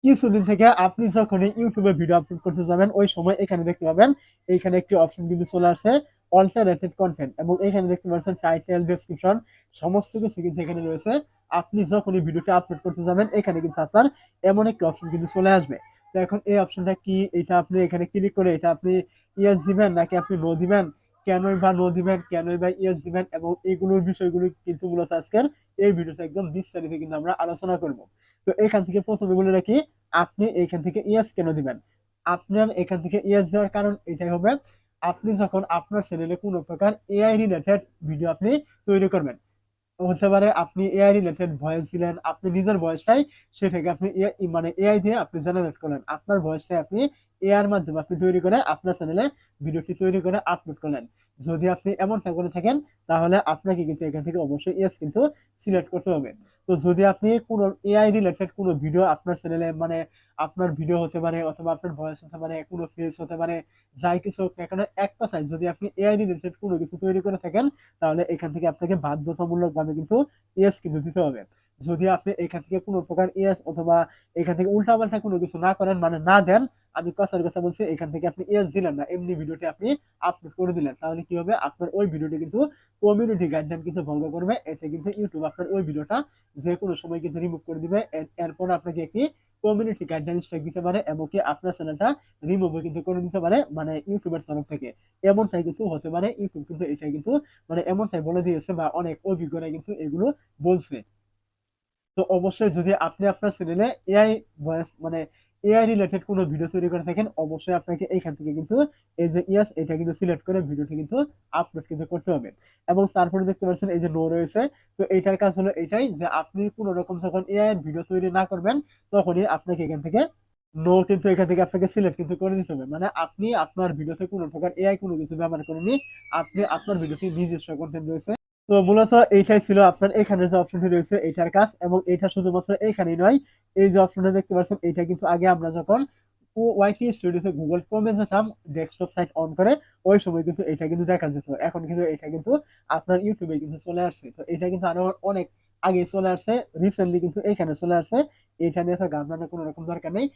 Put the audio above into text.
কিছুদিন থেকে আপনি যখনই ইউটিউবে ভিডিও আপলোড করতে যাবেন ওই সময় এখানে দেখতে পাবেন এইখানে একটি অপশন কিন্তু চলে আসছে অল্টারনেটিভ কন্টেন্ট এবং এখানে দেখতে পাচ্ছেন টাইটেল ডেসক্রিপশন সমস্ত কিছু কিন্তু এখানে রয়েছে। আপনি যখনই ভিডিওটা আপলোড করতে যাবেন এখানে কিন্তু আপনার এমন একটি অপশন কিন্তু চলে আসবে। তো এখন এই অপশনটা কি, এটা আপনি এখানে ক্লিক করে এটা আপনি ইয়েস দিবেন নাকি আপনি নো দিবেন, কেনই বা নো দিবেন, কেনই বা ইয়েস দিবেন, এবং এগুলোর বিষয়গুলো কিন্তু মূলত আজকের এই ভিডিওতে একদম বিস্তারিত কিন্তু আমরা আলোচনা করব। তো এখান থেকে প্রথমে বলে রাখি, আপনি এখান থেকে ইয়েস কেন দিবেন? আপনার এখান থেকে ইয়েস দেওয়ার কারণ এটাই হবে, আপনি যখন আপনার চ্যানেলে কোনো প্রকার এআই রিলেটেড ভিডিও আপনি তৈরি করবেন, হতে পারে আপনি এআই রিলেটেড ভয়েস দিলেন, আপনি নিজের ভয়েসটাই সেটাকে আপনি মানে এআই দিয়ে আপনি জেনারেট করলেন, আপনার ভয়েসটাই আপনি এআই এর মাধ্যমে আপনি তৈরি করে আপনার চ্যানেলে ভিডিওটি তৈরি করে আপলোড করলেন। যদি আপনি এমনটা করে থাকেন তাহলে আপনাকে কিন্তু এখান থেকে অবশ্যই ইয়েস কিন্তু সিলেক্ট করতে হবে। তো যদি আপনি কোনো এআই রিলেটেড কোনো ভিডিও আপনার চ্যানেলে মানে আপনার ভিডিও হতে পারে অথবা আপনার ভয়েস হতে পারে, কোনো ফেস হতে পারে, যাই কিছু হোক না কেন, এক কথায় যদি আপনি এআই রিলেটেড কোনো কিছু তৈরি করে থাকেন তাহলে এখান থেকে আপনাকে বাধ্যতামূলকভাবে কিন্তু ইয়েস কিন্তু দিতে হবে। যদি আপনি এখান থেকে কোনো প্রকার ইয়েস অথবা এখান থেকে উল্টাপাল্টা কোনো কিছু না করেন, মানে না দেন, আমি কথার কথা বলছি, এখান থেকে আপনি ইয়েস দিলেন না, এমনি ভিডিওটি আপনি আপলোড করে দিলেন, তাহলে কি হবে, আপনার ওই ভিডিওটি কিন্তু কমিউনিটি গাইডলাইন কিন্তু ভঙ্গ করবে। এতে কিন্তু ইউটিউব আপনার ওই ভিডিওটা যে কোনো সময় কিন্তু রিমুভ করে দিবে। এরপর আপনাকে একটি কমিউনিটি গাইডলাইন স্ট্রাইক দিতে পারে এবং কি আপনার চ্যানেলটা রিমুভও কিন্তু করে দিতে পারে, মানে ইউটিউবের তরফ থেকে। এমনটাই কিন্তু হতে পারে, ইউটিউব কিন্তু এটা কিন্তু মানে এমনটাই বলে দিয়েছে বা অনেক অভিজ্ঞরা কিন্তু এগুলো বলছে। তো অবশ্যই যদি আপনি আপনার চ্যানেলে এআই ভয়েস মানে এআই রিলেটেড কোনো ভিডিও তৈরি করে থাকেন অবশ্যই আপনাকে এইখান থেকে কিন্তু এই যে ইয়েস এটা কিন্তু সিলেক্ট করে ভিডিওটি কিন্তু আপলোড কিন্তু করতে হবে। এবং তারপরে দেখতে পাচ্ছেন এই যে নো রয়েছে। তো এইটার কাজ হলো এটাই যে আপনি কোনো রকম যখন এআই এর ভিডিও তৈরি না করবেন তখনই আপনাকে এখান থেকে নো কিন্তু এখান থেকে আপনাকে সিলেক্ট কিন্তু করে দিতে হবে। মানে আপনি আপনার ভিডিওতে কোনো প্রকার এআই কোনো কিছু ব্যবহার করেননি। আপনি আপনার ভিডিওতে নিজস্ব কনটেন্ট রয়েছে। তো মূলত এইটাই ছিল আপনার এখানে যে অপশনটি রয়েছে এইটার কাজ, এবং এটা শুধুমাত্র এখানেই নয়, এই যে অপশনটা দেখতে পাচ্ছেন এইটা কিন্তু আগে আমরা যখন ওয়াইটি স্টুডিওতে গুগল ক্রোমে যেতাম ডেস্কটপ সাইট অন করে ওই সময় কিন্তু এটা কিন্তু দেখা যেত, এখন কিন্তু এটা কিন্তু আপনার ইউটিউবে কিন্তু চলে আসছে। তো এটা কিন্তু আরো অনেক আগে চলে আসছে, রিসেন্টলি কিন্তু এখানে চলে আসছে। এটা নিয়ে তো গান বাজনার কোনো রকম দরকার নেই।